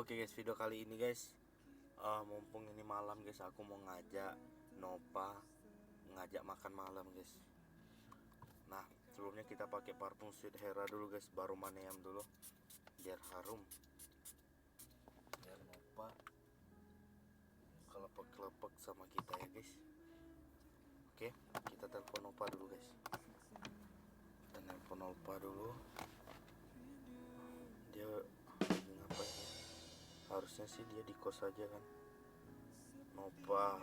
Oke guys, video kali ini guys, mumpung ini malam guys, aku mau ngajak Nova ngajak makan malam guys. Nah, sebelumnya kita pakai parfum Sweet Hera dulu guys, baru Maneam dulu biar harum, biar Nova kelepek-kelepek sama kita ya guys. Oke, kita telepon Nova dulu guys. Kita telepon Nova dulu. Dia lagi ngapain ya? Harusnya sih dia di kos aja kan. Nova.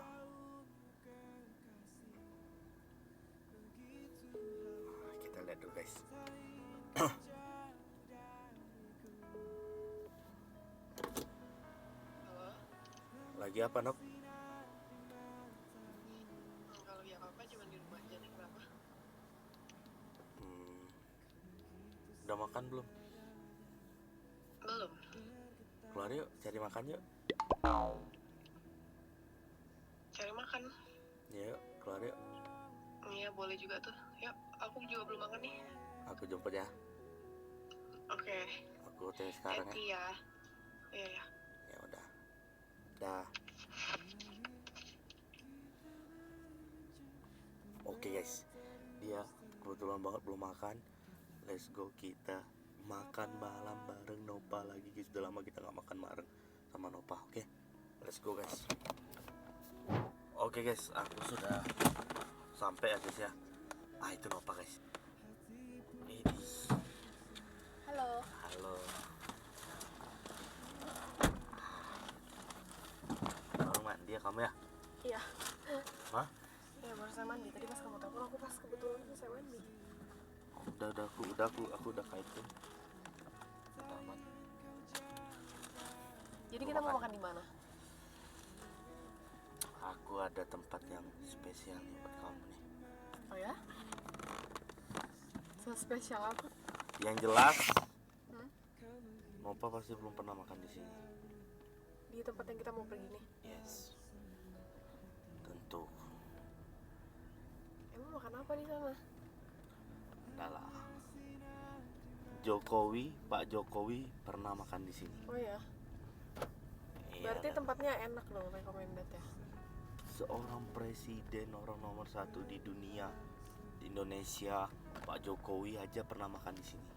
Kita lihat dulu guys. Halo? Lagi apa Nop? Kalau ya apa cuma di rumah aja nih, kenapa? Udah makan belum? Belum. Keluar yuk, cari makan yuk. Cari makan. Yuk, keluar yuk. Iya boleh juga tuh. Yuk, aku juga belum makan nih. Aku jemput ya. Oke. Aku tanya sekarang ya. Hati ya. Iya ya. Ya udah. Dah. Oke guys. Dia kebetulan banget belum makan. Let's go, kita makan malam bareng Nova lagi guys. Udah lama kita nggak makan bareng sama Nova. Oke. Let's go guys. Oke guys, aku sudah sampai ya guys ya. Itu Nova guys. Ini. Halo. Halo. Baru mandi ya kamu ya? Iya. Hah? Ya baru saya mandi. Tadi pas kamu telepon aku pas kebetulan saya mandi. Aku udah kaitin. Udah aman. Jadi kita mau makan di mana? Aku ada tempat yang spesial nih buat kamu nih. Oh ya? Spesial apa? Yang jelas, Nova pasti belum pernah makan di sini. Di tempat yang kita mau pergi nih. Yes. Tentu. Emang makan apa di sana? Adalah Pak Jokowi pernah makan di sini. Oh ya. Iya, Berarti kan? tempatnya enak dong, recommended ya. Seorang presiden, orang nomor 1 di dunia, di Indonesia, Pak Jokowi aja pernah makan di sini.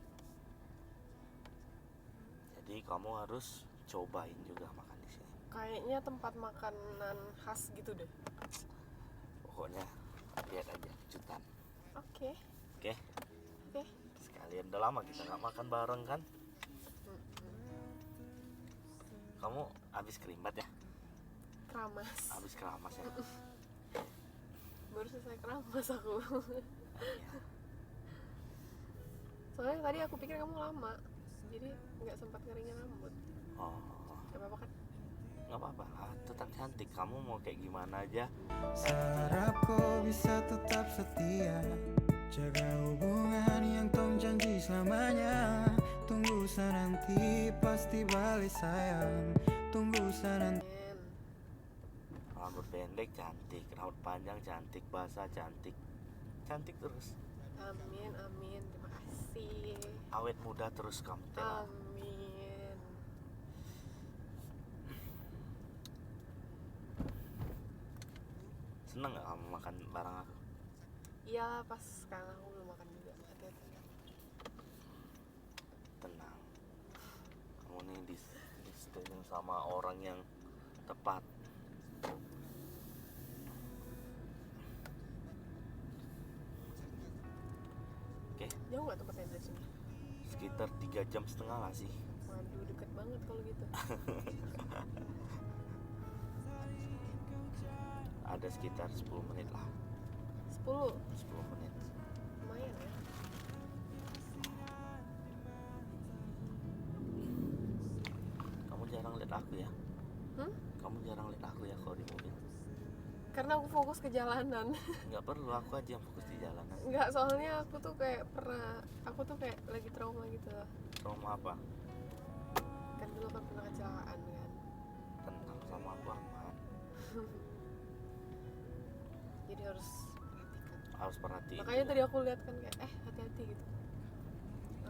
Jadi kamu harus cobain juga makan di sini. Kayaknya tempat makanan khas gitu deh. Pokoknya lihat aja kejutan. Oke. Oke. Oke. Sekalian udah lama kita nggak makan bareng kan? Kamu habis kerimbat ya? Keramas. Habis keramas ya? Baru selesai keramas aku. Iya. Soalnya tadi aku pikir kamu lama, jadi nggak sempat ngeringin rambut. Oh, Gak apa-apa kan? nggak apa-apa lah, tetap cantik. Kamu mau kayak gimana aja? Harap kau bisa tetap setia, jaga hubungan yang tong janji selamanya. Tunggu nanti pasti balik sayang. Tunggu nanti. Rambut pendek cantik, rambut panjang cantik, basah cantik, cantik terus. Amin, amin. Terima kasih. Awet muda terus kamu Tela. Amin. Seneng gak kamu makan bareng aku? Iya, pas sekarang aku belum makan juga. Hati-hati. Tenang, kamu nih di staying sama orang yang tepat. Oke, Jauh nggak tempatnya dari sini? sekitar 3,5 jam lah sih. Waduh, deket banget kalau gitu. Ada sekitar 10 menit lah. 10. 10 menit. Lumayan ya. Kamu jarang lihat aku ya? Kamu jarang lihat aku ya kalau di mobil? Karena aku fokus ke jalanan. Nggak perlu, aku aja yang fokus di jalanan. Nggak, soalnya aku tuh kayak lagi trauma gitu loh. Trauma apa? Kan dulu kan pernah kecelakaan kan. Tenang, sama aku aman. Jadi harus perhatikan. Harus perhatiin. Makanya juga. tadi aku lihat kan kayak hati-hati gitu.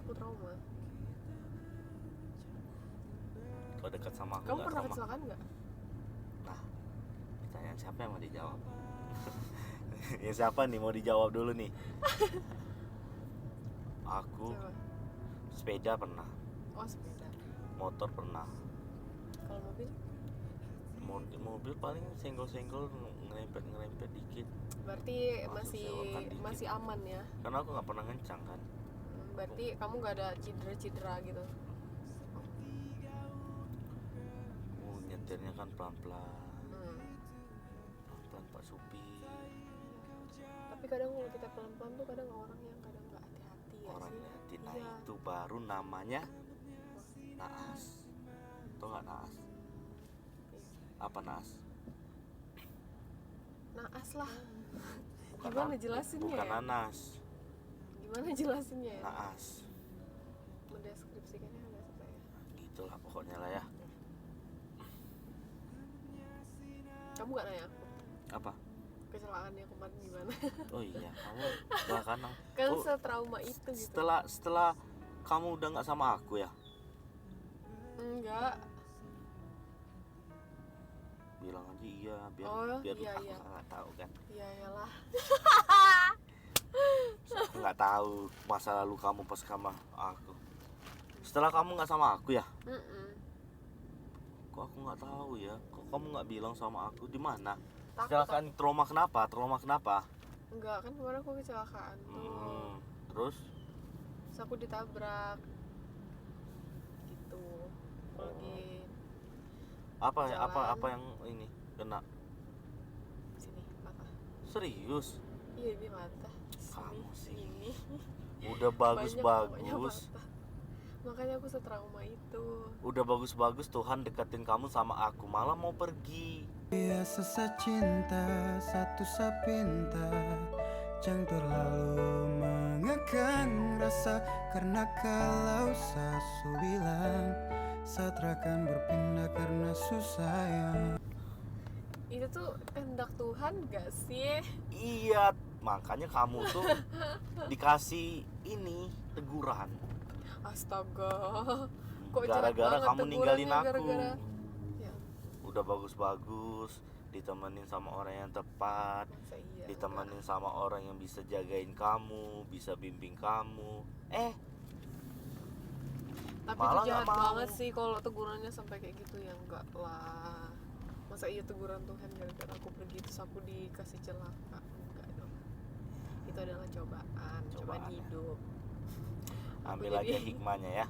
Aku trauma. Kau nggak dekat sama aku, Kamu nggak pernah sama. kecelakaan nggak? Nah, pertanyaan siapa yang mau dijawab? Ya siapa nih mau dijawab dulu nih? Aku Coba. sepeda pernah, Oh, sepeda. motor pernah, Kalau mobil? mobil paling senggol-senggol ngerempet dikit. Berarti Masuk selokan dikit. masih aman ya. Karena aku nggak pernah ngencang kan. Berarti kamu nggak ada cedera-cedera gitu. Nyetirnya kan pelan-pelan, Hmm. pelan-pelan Pak Supi. Tapi kadang kalau kita pelan-pelan tuh kadang orang yang kadang nggak hati-hati ya Orang sih. hati, nah Iya. itu baru namanya naas. Tau nggak naas? Apa naas? Naas lah. Bukan Gimana jelasinnya bukan ya? nanas, Gimana jelasinnya ya? naas. Mendeskripsikannya agak susah ya. Gitulah pokoknya lah ya. Kamu nggak nanya aku Apa? kecelakaannya kemarin gimana? Oh iya, kamu belakangan. Kan Oh, setrauma itu gitu. setelah kamu udah nggak sama aku ya? Enggak. Bilang aja iya, biar Oh, biar iya, aku iya. nggak tahu kan. Iya iyalah. Aku nggak tahu masa lalu kamu pas sama aku. Setelah kamu nggak sama aku ya? Kok aku nggak tahu ya? Kok kamu nggak bilang sama aku di mana? Takut. Kecelakaan trauma kenapa? Trauma kenapa? Enggak, kan kemarin aku kecelakaan tuh. Terus? Terus aku ditabrak. Gitu. Lagi Apa Jalan. apa yang ini kena? sini patah. Serius? Iya ini patah. Kamu sih. Ini. Udah Banyak pokoknya bagus-bagus. patah. Makanya aku setrauma itu. Udah bagus-bagus Tuhan deketin kamu sama aku, malah mau pergi. Biasa secinta, satu sapinta. Jangan terlalu mengekang rasa. Karena kalau sasu bilang Satra akan berpindah karena susah ya. Itu tuh kehendak Tuhan gak sih? Iya, makanya kamu tuh dikasih ini teguran. Astaga. Kok jahat Gara-gara banget kamu ninggalin tegurannya, aku. gara-gara ya, Udah bagus-bagus, ditemenin sama orang yang tepat, masa iya. ditemenin sama orang yang bisa jagain kamu, bisa bimbing kamu. Tapi malah itu jahat nggak mau. banget sih kalau tegurannya sampai kayak gitu ya, enggak lah. Masa iya teguran Tuhan gara-gara aku pergi terus aku dikasih celaka? Enggak dong. Itu adalah cobaan Cobaan ya. hidup. Ambil Jadi- aja hikmahnya ya.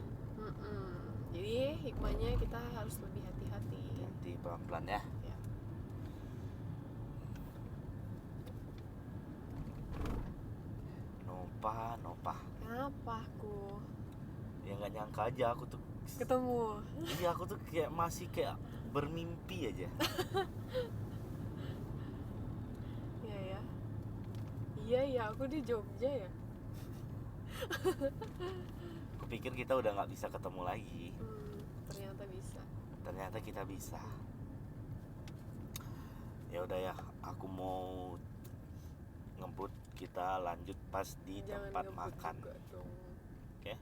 Jadi hikmahnya kita harus lebih hati-hati. Nanti pelan-pelan ya. Ya. Nopah. Kenapa aku Ya nggak nyangka aja aku tuh. ketemu? Iya, aku tuh kayak masih kayak bermimpi aja. Iya ya. Iya ya, aku di Jogja ya. Kupikir kita udah nggak bisa ketemu lagi. Ternyata bisa. Ternyata kita bisa. Ya udah ya, aku mau ngebut, kita lanjut pas di Jangan tempat ngebut makan. juga dong. Oke,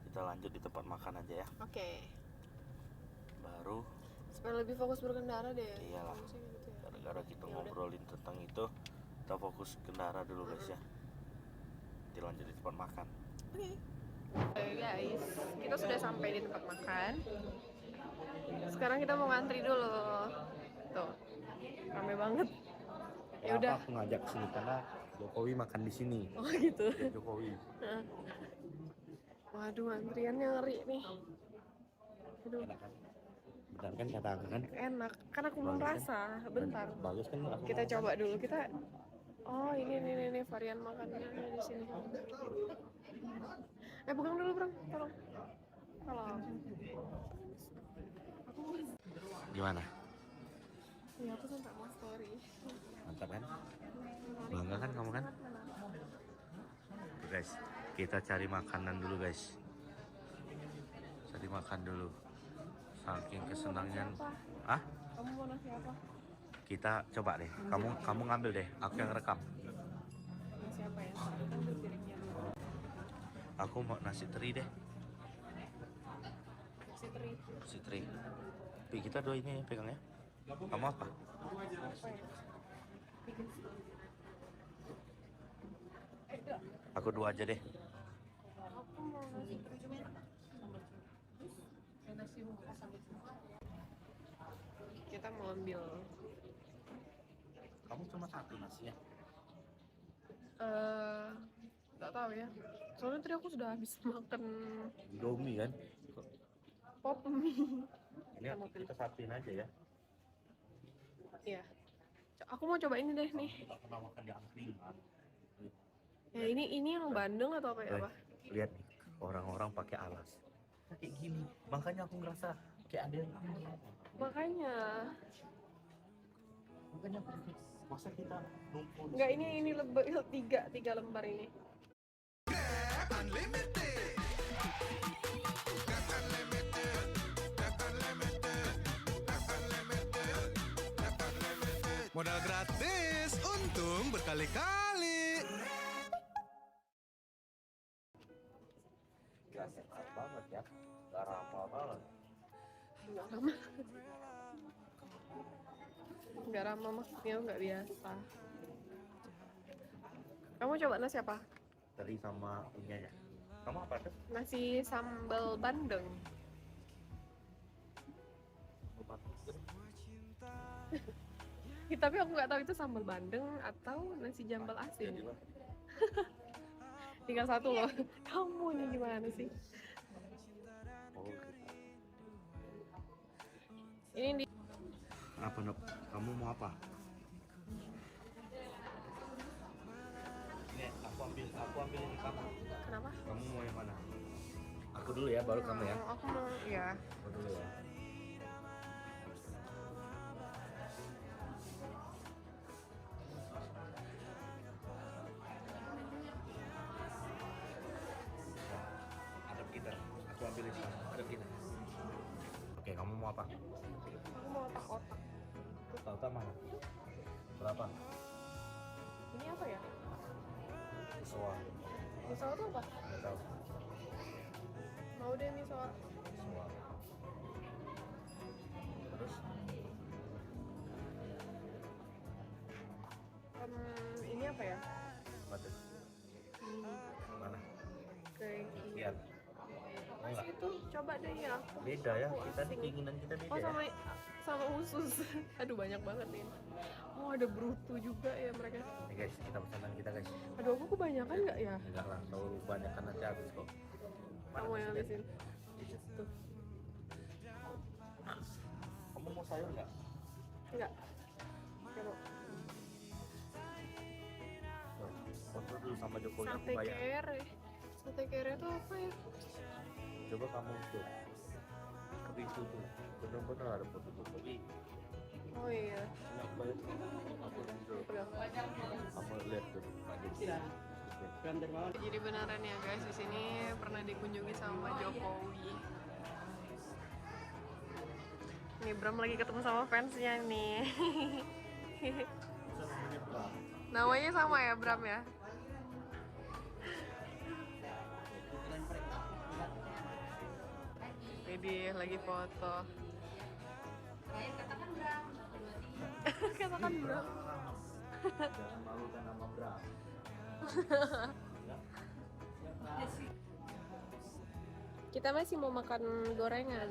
kita lanjut di tempat makan aja ya. Oke. Baru Supaya lebih fokus berkendara deh. Iyalah. Bagusnya gitu ya. gara-gara kita Ya udah. ngobrolin tentang itu, kita fokus kendara dulu guys ya. Dilanjut di tempat makan. Oke guys, kita sudah sampai di tempat makan. Sekarang kita mau ngantri dulu. Tuh, rame banget. Ya udah. Aku ngajak sini karena Jokowi makan di sini. Oh gitu. Jokowi. Waduh, antriannya ngeri nih. Aduh, Enak kan? Bentar kan kata aku kan? enak. Kan aku belum Bagus kan? rasa. Bentar. Bagus kan? Aku Kita mau- coba dulu. Kita ini varian makanannya di sini. Pegang dulu, Bang. Tolong. Tolong. Gimana? Ya, aku sampai mau story. Mantap kan? Bangga kan kamu kan? Tuh guys, kita cari makanan dulu guys. Cari makan dulu. Saking kesenangan. Ah? Kamu mau nasi apa? Kita coba deh. Kamu ngambil deh. Aku yang rekam. Nasi apa ya? Kan ambil piringnya dulu. Aku mau nasi teri deh. Nasi nasi teri. Sitri. Tapi kita dua ini ya pegang ya. Kamu apa? Apa ya? Bikin sih. Enggak. Aku dua aja deh. Aku mau nasi teri cuma nasi kita mau ambil Kamu cuma satu nasinya. nggak tahu ya. Soalnya tadi aku sudah habis makan Indomie kan? pop mie. Ini kita satuin aja ya. Iya. Aku mau coba ini deh nih. Tak pernah makan di angkringan. Ya ini yang bandeng atau apa ya, Pak? Lihat nih, orang-orang pakai alas. Kayak gini. Makanya aku ngerasa kayak ada yang Makanya. Makanya aku pikir, masa kita numpuk. Enggak, ini tiga lembar ini. Modal gratis, untung berkali-kali. Gak sehat banget ya. Gak ramah banget. Enggak ramah. Enggak ramah maksudnya enggak biasa. Kamu coba nasi apa? Tadi sama ini aja. Kamu apa tuh? Nasi sambal bandeng. Tapi aku nggak tahu itu sambal bandeng atau nasi jambal asin. Tinggal satu loh. Kamu nih gimana sih? Oh, Ini di apa Nop? Kamu mau apa? Ini aku ambil ini kamu. kenapa? Kamu mau yang mana? Aku dulu ya, baru kamu ya. Aku mau ya. Aku dulu ya. Adep kita. Aku ambil ini. Adep kita. Oke, kamu mau apa? Aku mau otak-otak. Tahu mana? Berapa? Ini apa ya? Soal. Miso itu apa? Nggak tahu. Mau deh miso. Soal. Terus? Ini apa ya? Apa tuh? Mana? Kayak Lihat. Oh, enggak. itu coba deh ya. Beda ya. Aku Kita nih asing. keinginan kita beda Oh ya. sama usus. Aduh banyak banget nih. Oh ada bruto juga ya mereka. Nih guys, kita pesanan kita guys. Aduh aku kebanyakan nggak ya? Enggak lah, kalau banyak kan nanti habis kok. Kamu yang habisin. Tuh. Kamu mau sayur nggak? Enggak. Coba. Foto dulu sama Jokowi aku Sate bayar. kere. Sate kere itu apa ya? Coba kamu tuh. Tapi itu tuh benar-benar ada foto Jokowi. Oh iya. Ini aku bayar. Aku dulu. Pegang. Kamu lihat tuh. Jadi beneran ya guys, di sini pernah dikunjungi sama Jokowi. Nih Bram lagi ketemu sama fansnya nih. Namanya sama ya Bram ya? Jadi lagi foto. Katakan Bram. Jangan malukan nama Bram. Kita masih mau makan gorengan.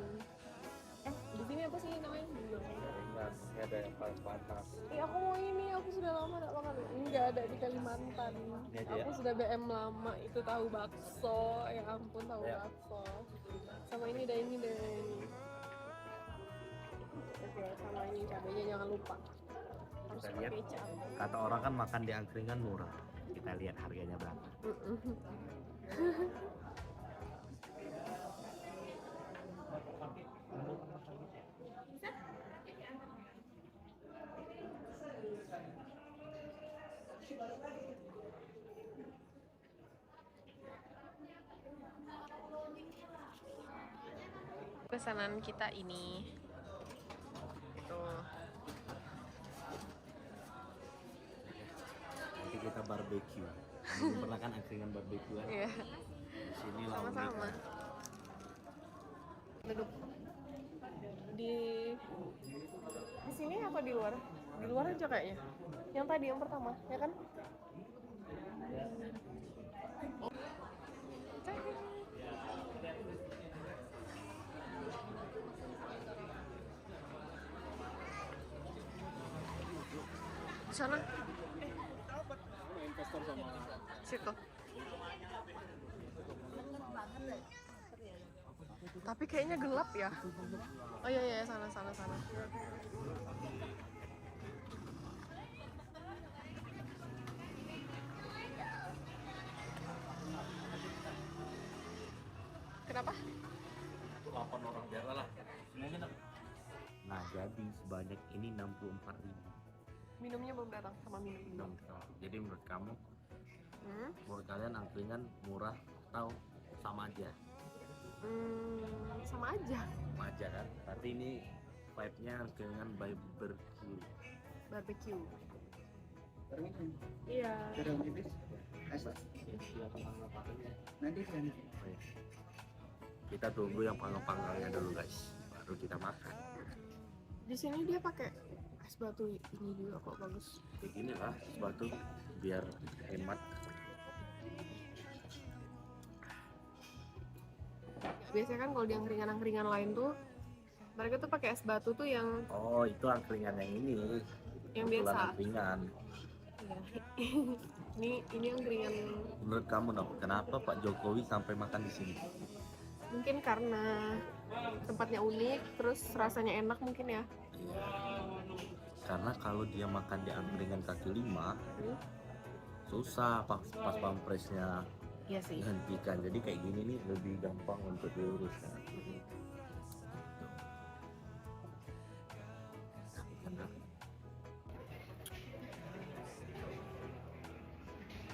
Di sini apa sih namanya? Gorengan, ini ada yang paling panas. Aku mau ini, aku sudah lama gak makan. Enggak ada di Kalimantan. Ini aja ya? Aku sudah BM lama, itu tahu bakso. Ya ampun, tahu Ya. bakso. Sama ini deh, ini deh. Oke, sama ini cabenya jangan lupa. Harus Kita lihat. pakai cabai. Kata orang kan makan di angkringan murah. Kita lihat harganya berapa. Pesanan kita ini itu Nanti kita barbecue. Kamu pernah kan angkringan barbecue kan? ya Di sini sama-sama. Duduk di sini apa di luar? Di luar aja kayaknya. Yang tadi yang pertama, ya kan? Di sana. Situ. Tapi kayaknya gelap ya. Oh iya iya sana. Kenapa? 8 orang biar lah. Nah, jadi sebanyak ini 64.000. Minumnya belum datang sama minum. Jadi menurut kamu, Hmm? menurut kalian angkringan murah atau sama aja? Sama aja. Sama aja kan? Berarti ini vibe-nya angkringan by barbecue. Barbecue. Iya. Kita tunggu yang panggang-panggangnya dulu guys, baru kita makan. Di sini dia pakai es batu ini juga kok bagus. Kayak gini lah, batu biar hemat. Biasanya kan kalau di angkringan lain tuh mereka tuh pakai es batu tuh yang Oh, itu angkringan yang ini. Yang Kebetulan biasa. Angkringan. Iya. ini angkringan Menurut kamu, Nok, kenapa Pak Jokowi sampai makan di sini? mungkin karena tempatnya unik, terus rasanya enak mungkin ya. Iya. Karena kalau dia makan di angkringan kaki lima, susah pas pampresnya Iya sih. dihentikan. Jadi kayak gini nih lebih gampang untuk diurus kan.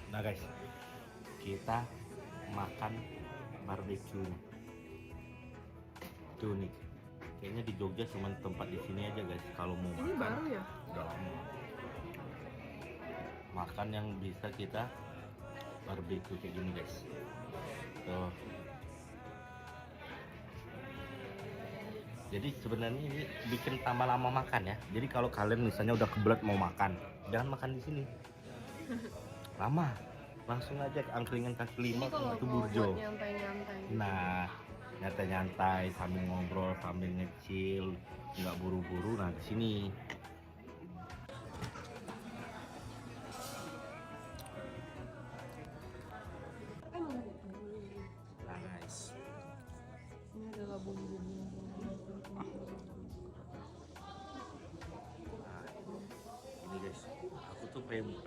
Nah guys, kita makan barbeque. Tuh nih, kayaknya di Jogja cuma tempat di sini aja guys. Kalau mau Ini makan, baru ya? udah lama. Makan yang bisa kita barbeque kayak gini guys. Tuh. Jadi sebenarnya ini bikin tambah lama makan ya. Jadi kalau kalian misalnya udah kebelet mau makan, jangan makan di sini. Lama. Langsung aja ke angkringan kaki lima Ini kalau itu mau Burjo. buat nyantai-nyantai gitu. Nah, nyantai-nyantai sambil ngobrol, sambil ngecil, nggak buru-buru. Nah, di sini. Nice. Ini adalah bumbu-bumbu. Nah, ini guys, aku tuh pengen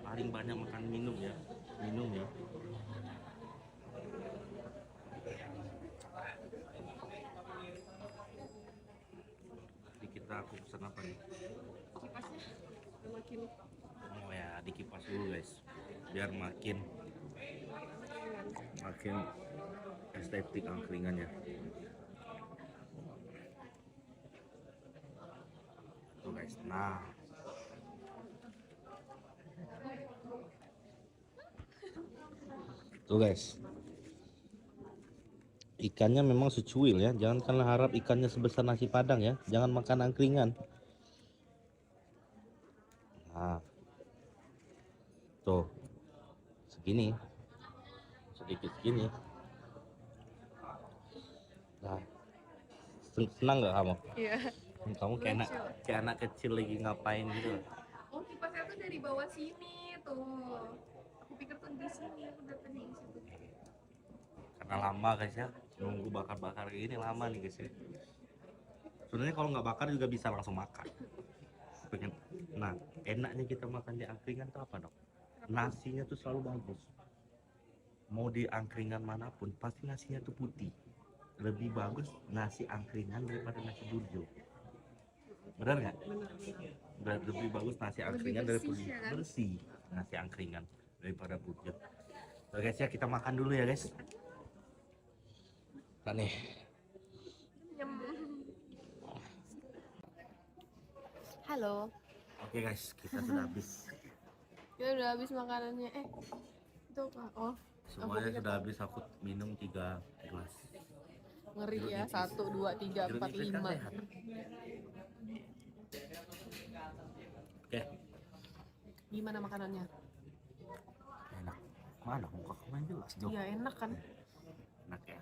paling banyak makan minum ya. Jadi aku pesan apa nih? Kipasnya udah makin Oh ya, dikipas dulu guys, biar makin estetik angkringannya. Tuh guys, nah tuh guys, ikannya memang secuil ya, jangan kalian harap ikannya sebesar nasi padang ya, jangan makan angkringan. Nah tuh segini, sedikit segini. Nah, senang nggak kamu? Iya. Kamu kayak anak kecil lagi ngapain gitu. Oh, kipasnya tuh dari bawah sini tuh. Aku pikir tuh di sini, udah tadi di situ. Karena lama guys ya, nunggu bakar-bakar kayak gini lama nih guys ya. Sebenarnya kalau nggak bakar juga bisa langsung makan. Nah, enaknya kita makan di angkringan tuh apa dok? Nasinya tuh selalu bagus. Mau di angkringan manapun pasti nasinya tuh putih. Lebih bagus nasi angkringan daripada nasi burjo. Benar nggak? Benar. Lebih bagus nasi angkringan bersih, daripada ya kan? bersih nasi angkringan daripada burjo. Oke guys ya, kita makan dulu ya guys. Nah nih. Nyem. Halo. Oke guys, kita sudah habis. Ya udah habis makanannya. Itu apa? Oh, Semuanya sudah habis, aku minum 3 gelas. Ngeri ya, 1, 2, 3, 4, 5. Oke, Gimana makanannya? enak. Mana muka kamu yang jelas, Jo? Iya enak kan? Enak ya.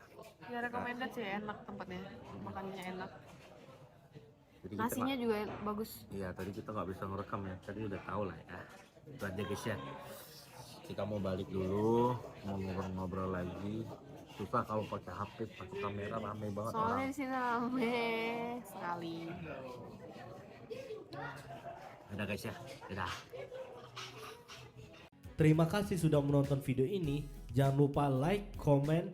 Ya recommended sih, enak tempatnya. Makanannya enak. Jadi Nasinya juga bagus. Iya, tadi kita nggak bisa ngerekam ya. Tadi udah tahu lah ya. Itu aja guys ya. Kita mau balik dulu, mau ngobrol-ngobrol lagi. Susah kalau pakai HP, pakai kamera rame banget Soalnya orang. di sini rame sekali. Udah guys ya, udah. Terima kasih sudah menonton video ini. Jangan lupa like, comment,